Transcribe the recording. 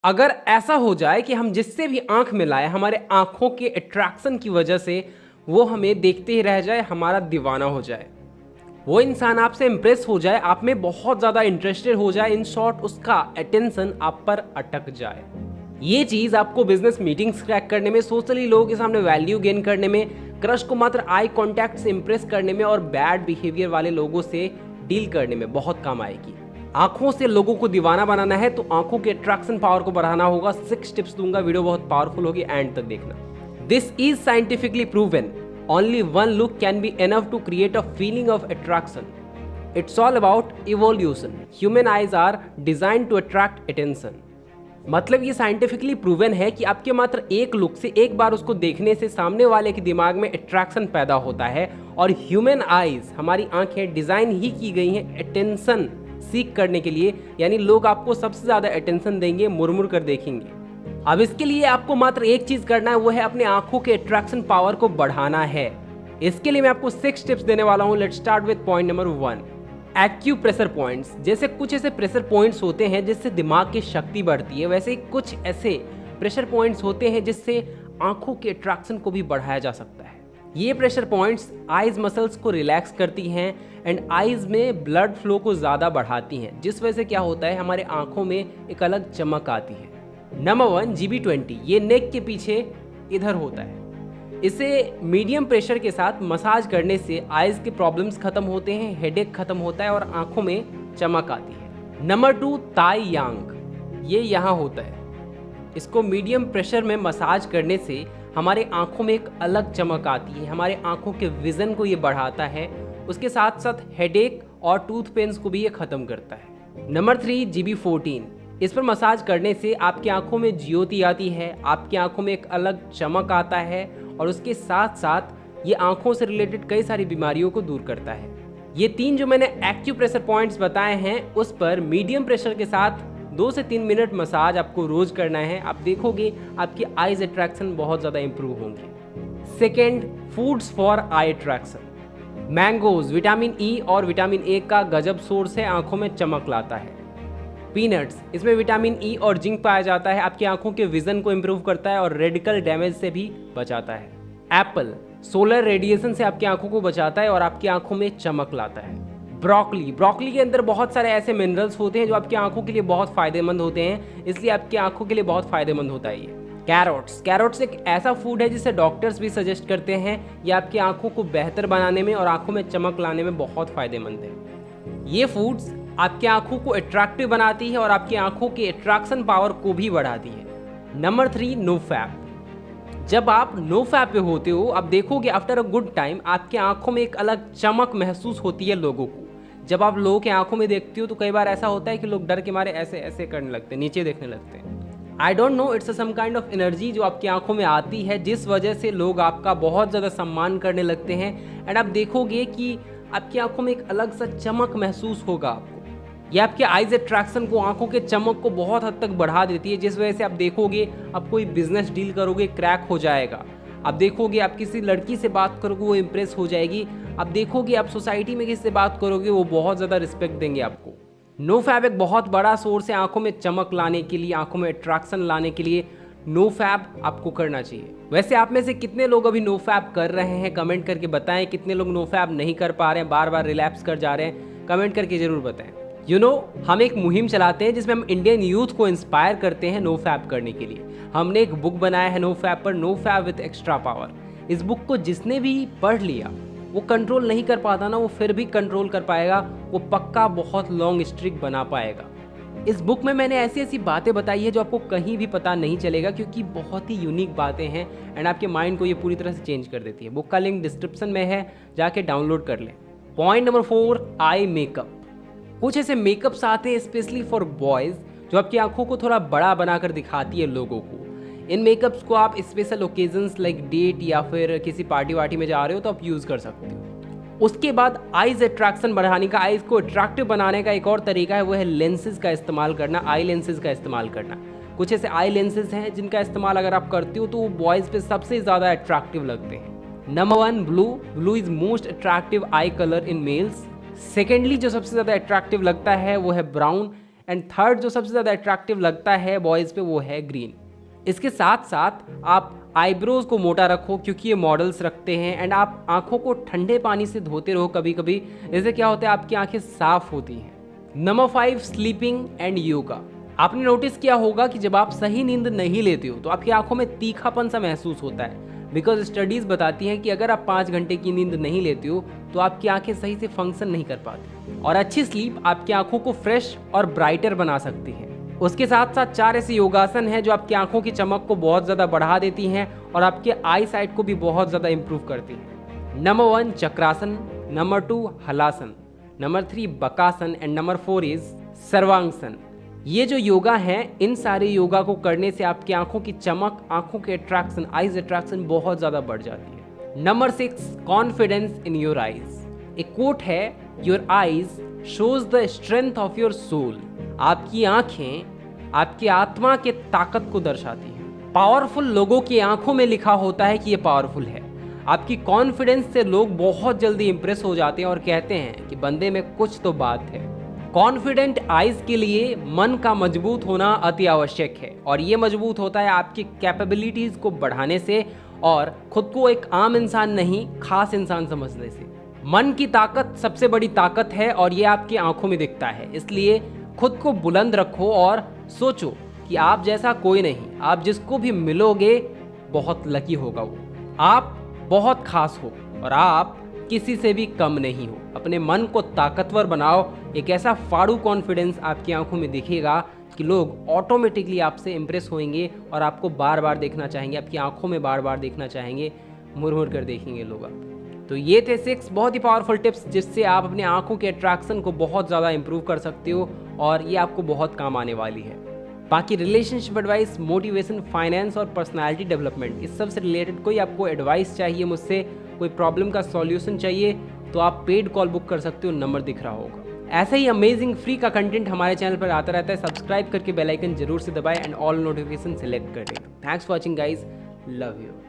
अगर ऐसा हो जाए कि हम जिससे भी आँख मिलाएँ, हमारे आँखों के अट्रैक्शन की वजह से वो हमें देखते ही रह जाए, हमारा दीवाना हो जाए। वो इंसान आपसे इम्प्रेस हो जाए, आप में बहुत ज़्यादा इंटरेस्टेड हो जाए, इन शॉर्ट उसका अटेंशन आप पर अटक जाए। ये चीज़ आपको बिज़नेस मीटिंग्स क्रैक करने में, सोशली लोगों के सामने वैल्यू गेन करने में, क्रश को मात्र आई कॉन्टैक्ट से इम्प्रेस करने में और बैड बिहेवियर वाले लोगों से डील करने में बहुत काम आएगी। आँखों से लोगों को दीवाना बनाना है तो आँखों के अट्रैक्शन पावर को बढ़ाना होगा। 6 टिप्स दूंगा, वीडियो बहुत पावरफुल होगी, एंड तक देखना। This is scientifically proven, only one look can be enough to create a feeling of attraction. It's all about evolution. Human eyes are designed to attract attention. मतलब ये scientifically proven है कि आपके मात्र एक लुक से, एक बार उसको देखने से सामने वाले के दिमाग में अट्रैक्शन पैदा होता है। और ह्यूमन आइज, हमारी आंखें डिज़ाइन ही की गई हैं अटेंशन सीख करने के लिए, यानी लोग आपको सबसे ज़्यादा अटेंशन देंगे, मुरमुर कर देखेंगे। अब इसके लिए आपको मात्र एक चीज करना है, वो है अपने आंखों के अट्रैक्शन पावर को बढ़ाना है। इसके लिए मैं आपको 6 टिप्स देने वाला हूं। Let's start with point number 1, acupressure points. जैसे कुछ ऐसे प्रेशर पॉइंट्स होते हैं जिससे दिमाग की शक्ति बढ़ती है, वैसे ही कुछ ऐसे प्रेशर पॉइंट्स होते हैं जिससे आंखों के अट्रैक्शन को भी बढ़ाया जा सकता है। ये प्रेशर पॉइंट्स आइज मसल्स को रिलैक्स करती हैं एंड आइज में ब्लड फ्लो को ज़्यादा बढ़ाती हैं, जिस वजह से क्या होता है, हमारे आंखों में एक अलग चमक आती है। Number 1, GB20। ये नेक के पीछे इधर होता है। इसे मीडियम प्रेशर के साथ मसाज करने से आइज के प्रॉब्लम्स खत्म होते हैं, हेडेक खत्म होता है और आंखों में चमक आती है। नंबर 2, ताई यांग। ये यहाँ होता है। इसको मीडियम प्रेशर में मसाज करने से हमारे आंखों में एक अलग चमक आती है, हमारे आंखों के विजन को ये बढ़ाता है, उसके साथ साथ हेडेक और टूथ पेन्स को भी ये खत्म करता है। Number 3, GB14। इस पर मसाज करने से आपकी आंखों में ज्योति आती है, आपकी आंखों में एक अलग चमक आता है और उसके साथ साथ ये आंखों से रिलेटेड कई सारी बीमारियों को दूर करता है। ये 3 जो मैंने एक्यूप्रेशर पॉइंट्स बताए हैं, उस पर मीडियम प्रेशर के साथ 2 से 3 मिनट मसाज आपको रोज करना है। आप देखोगे आपकी आइज अट्रैक्शन बहुत ज़्यादा इंप्रूव होंगे। Second, foods for I attraction. Mangoes vitamin E और विटामिन ए का गजब सोर्स है, आंखों में चमक लाता है। पीनट्स, इसमें विटामिन ई और जिंक पाया जाता है, आपकी आंखों के विजन को इंप्रूव करता है और रेडिकल डैमेज से भी बचाता है। एप्पल, सोलर रेडिएशन से आपकी आंखों को बचाता है और आपकी आंखों में चमक लाता है। ब्रोकली, ब्रोकली के अंदर बहुत सारे ऐसे मिनरल्स होते हैं जो आपकी आंखों के लिए बहुत फायदेमंद होते हैं, इसलिए आपकी आंखों के लिए बहुत फायदेमंद होता है ये। कैरोट्स, कैरोट्स एक ऐसा फूड है जिसे डॉक्टर्स भी सजेस्ट करते हैं, ये आपकी आंखों को बेहतर बनाने में और आंखों में चमक लाने में बहुत फायदेमंद है। ये फूड्स आपकी आंखों को अट्रैक्टिव बनाती है और आपकी आंखों के अट्रैक्शन पावर को भी बढ़ाती है। Number 3, no fap. जब आप नो फैप पे होते हो, आप देखोगे आफ्टर अ गुड टाइम आपकी आंखों में एक अलग चमक महसूस होती है लोगों को। जब आप लोगों के आंखों में देखते हो तो कई बार ऐसा होता है कि लोग डर के मारे ऐसे ऐसे करने लगते हैं, नीचे देखने लगते हैं। I don't know, it's some kind of energy जो आपकी आंखों में आती है, जिस वजह से लोग आपका बहुत ज़्यादा सम्मान करने लगते हैं एंड आप देखोगे कि आपकी आंखों में एक अलग सा चमक महसूस होगा आपको। ये आपके आइज अट्रैक्शन को, आंखों के चमक को बहुत हद तक बढ़ा देती है, जिस वजह से आप देखोगे आप कोई बिजनेस डील करोगे क्रैक हो जाएगा। आप देखोगे आप किसी लड़की से बात करोगे वो इम्प्रेस हो जाएगी। आप देखोगे आप सोसाइटी में किसी से बात करोगे वो बहुत ज़्यादा रिस्पेक्ट देंगे आपको। नो फैब एक बहुत बड़ा सोर्स है आंखों में चमक लाने के लिए, आंखों में अट्रैक्शन लाने के लिए। नो फैब आपको करना चाहिए। वैसे आप में से कितने लोग अभी नो फैब कर रहे हैं, कमेंट करके बताएं। कितने लोग नो फैब नहीं कर पा रहे हैं, बार बार रिलैप्स कर जा रहे हैं, कमेंट करके जरूर बताएं। हम एक मुहिम चलाते हैं जिसमें हम इंडियन यूथ को इंस्पायर करते हैं नो फैब करने के लिए। हमने एक बुक बनाया है नो फैब पर, no fap with extra power. इस बुक को जिसने भी पढ़ लिया वो कंट्रोल नहीं कर पाता ना, वो फिर भी कंट्रोल कर पाएगा, वो पक्का बहुत लॉन्ग स्ट्रिक बना पाएगा। इस बुक में मैंने ऐसी ऐसी बातें बताई है जो आपको कहीं भी पता नहीं चलेगा, क्योंकि बहुत ही यूनिक बातें हैं एंड आपके माइंड को ये पूरी तरह से चेंज कर देती है। बुक का लिंक डिस्क्रिप्शन में है, जाके डाउनलोड कर लें। Point number 4, eye makeup. कुछ ऐसे मेकअप्स आते हैं स्पेशली फॉर बॉयज़ जो आपकी आंखों को थोड़ा बड़ा बनाकर दिखाती है लोगों को। इन मेकअप्स को आप स्पेशल ओकेजन्स लाइक डेट या फिर किसी पार्टी वार्टी में जा रहे हो तो आप यूज़ कर सकते हो। उसके बाद आइज अट्रैक्शन बढ़ाने का, आइज को अट्रैक्टिव बनाने का एक और तरीका है, वो है लेंसेज का इस्तेमाल करना, आई लेंसेज का इस्तेमाल करना। कुछ ऐसे आई लेंसेज हैं जिनका इस्तेमाल अगर आप करते हो तो वो बॉयज़ पे सबसे ज़्यादा अट्रैक्टिव लगते हैं। Number 1, blue. Blue is most attractive I colour in males. Secondly जो सबसे ज़्यादा अट्रैक्टिव लगता है वो है ब्राउन एंड थर्ड जो सबसे ज़्यादा अट्रैक्टिव लगता है बॉयज़ पे वो है ग्रीन। इसके साथ साथ आप आईब्रोज को मोटा रखो क्योंकि ये मॉडल्स रखते हैं, एंड आप आंखों को ठंडे पानी से धोते रहो कभी कभी, इससे क्या होता है आपकी आंखें साफ होती हैं। Number 5, sleeping and yoga. आपने नोटिस किया होगा कि जब आप सही नींद नहीं लेते हो तो आपकी आंखों में तीखापन सा महसूस होता है, बिकॉज स्टडीज़ बताती हैं कि अगर आप 5 घंटे की नींद नहीं लेते हो तो आपकी आंखें सही से फंक्शन नहीं कर पाती, और अच्छी स्लीप आपकी आंखों को फ्रेश और ब्राइटर बना सकती है। उसके साथ साथ 4 ऐसे योगासन हैं जो आपकी आंखों की चमक को बहुत ज़्यादा बढ़ा देती हैं और आपके आई साइट को भी बहुत ज़्यादा इंप्रूव करती हैं। नंबर 1 चक्रासन, नंबर 2 हलासन, नंबर 3 बकासन एंड नंबर 4 इज सर्वांगसन। ये जो योगा हैं, इन सारे योगा को करने से आपकी आंखों की चमक, आंखों के अट्रैक्शन, आईज अट्रैक्शन बहुत ज़्यादा बढ़ जाती है। Number 6 confidence in your eyes. एक कोट है, your eyes shows the strength of your soul. आपकी आंखें आपकी आत्मा के ताकत को दर्शाती हैं। पावरफुल लोगों की आंखों में लिखा होता है कि ये पावरफुल है। आपकी कॉन्फिडेंस से लोग बहुत जल्दी इंप्रेस हो जाते हैं और कहते हैं कि बंदे में कुछ तो बात है। कॉन्फिडेंट आइज के लिए मन का मजबूत होना अति आवश्यक है, और ये मजबूत होता है आपकी कैपेबिलिटीज को बढ़ाने से और खुद को एक आम इंसान नहीं, खास इंसान समझने से। मन की ताकत सबसे बड़ी ताकत है और ये आपकी आंखों में दिखता है। इसलिए खुद को बुलंद रखो और सोचो कि आप जैसा कोई नहीं, आप जिसको भी मिलोगे बहुत लकी होगा वो। आप बहुत खास हो और आप किसी से भी कम नहीं हो। अपने मन को ताकतवर बनाओ। एक ऐसा फाड़ू कॉन्फिडेंस आपकी आंखों में दिखेगा कि लोग ऑटोमेटिकली आपसे इंप्रेस होंगे और आपको बार बार देखना चाहेंगे, आपकी आंखों में बार बार देखना चाहेंगे, मुड़ कर देखेंगे लोग आप। तो ये थे 6 बहुत ही पावरफुल टिप्स जिससे आप अपने आंखों के अट्रैक्शन को बहुत ज़्यादा इंप्रूव कर सकते हो, और ये आपको बहुत काम आने वाली है। बाकी रिलेशनशिप एडवाइस, मोटिवेशन, फाइनेंस और पर्सनालिटी डेवलपमेंट, इस सब से रिलेटेड कोई आपको एडवाइस चाहिए मुझसे, कोई प्रॉब्लम का सॉल्यूशन चाहिए, तो आप पेड कॉल बुक कर सकते हो, नंबर दिख रहा होगा। ऐसा ही अमेजिंग फ्री का कंटेंट हमारे चैनल पर आता रहता है। सब्सक्राइब करके बेल आइकन जरूर से दबाएं एंड ऑल नोटिफिकेशन सेलेक्ट कर दें। Thanks for watching guys, love you.